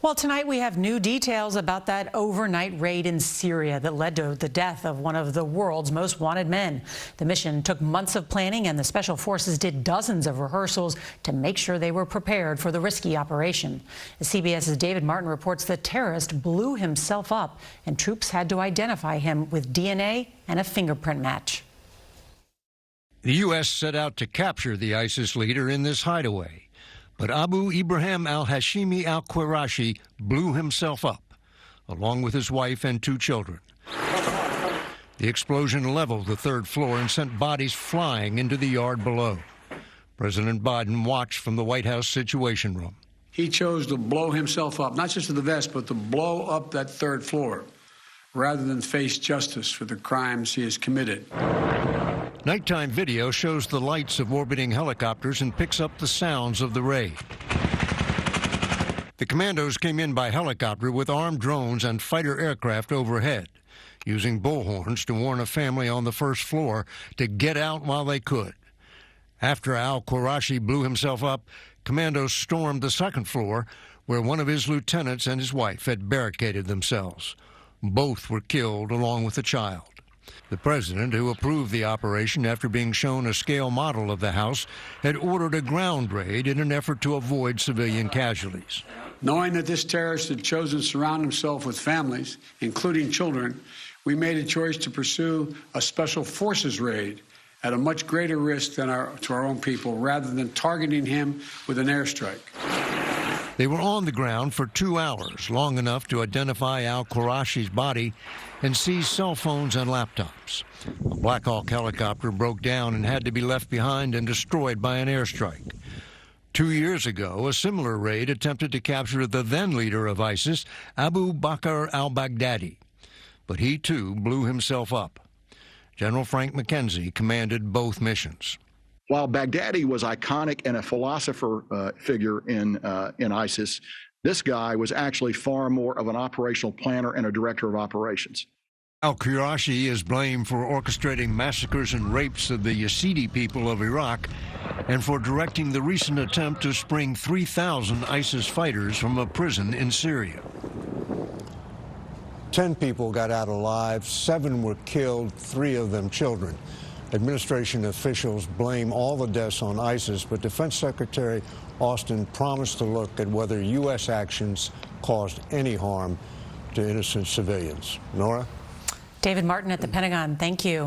Well, tonight we have new details about that overnight raid in Syria that led to the death of one of the world's most wanted men. The mission took months of planning, and the special forces did dozens of rehearsals to make sure they were prepared for the risky operation. CBS's David Martin reports the terrorist blew himself up, and troops had to identify him with DNA and a fingerprint match. The U.S. set out to capture the ISIS leader in this hideaway. But Abu Ibrahim al-Hashimi al-Qurashi blew himself up, along with his wife and 2 children. The explosion leveled the 3rd floor and sent bodies flying into the yard below. President Biden watched from the White House Situation Room. He chose to blow himself up, not just to the vest, but to blow up that 3rd floor, rather than face justice for the crimes he has committed. Nighttime video shows the lights of orbiting helicopters and picks up the sounds of the raid. The commandos came in by helicopter with armed drones and fighter aircraft overhead, using bullhorns to warn a family on the 1st floor to get out while they could. After al-Qurashi blew himself up, commandos stormed the 2nd floor, where one of his lieutenants and his wife had barricaded themselves. Both were killed along with a child. The president, who approved the operation after being shown a scale model of the house, had ordered a ground raid in an effort to avoid civilian casualties. Knowing that this terrorist had chosen to surround himself with families, including children, we made a choice to pursue a special forces raid at a much greater risk than to our own people, rather than targeting him with an airstrike. They were on the ground for 2 hours, long enough to identify al-Qurashi's body and seize cell phones and laptops. A Black Hawk helicopter broke down and had to be left behind and destroyed by an airstrike. 2 years ago, a similar raid attempted to capture the then leader of ISIS, Abu Bakr al-Baghdadi. But he, too, blew himself up. General Frank McKenzie commanded both missions. While Baghdadi was iconic and a philosopher figure in ISIS, this guy was actually far more of an operational planner and a director of operations. Al-Qurashi is blamed for orchestrating massacres and rapes of the Yazidi people of Iraq and for directing the recent attempt to spring 3,000 ISIS fighters from a prison in Syria. 10 people got out alive, 7 were killed, 3 of them children. Administration officials blame all the deaths on ISIS, but Defense Secretary Austin promised to look at whether U.S. actions caused any harm to innocent civilians. Norah? David Martin at the Pentagon, thank you.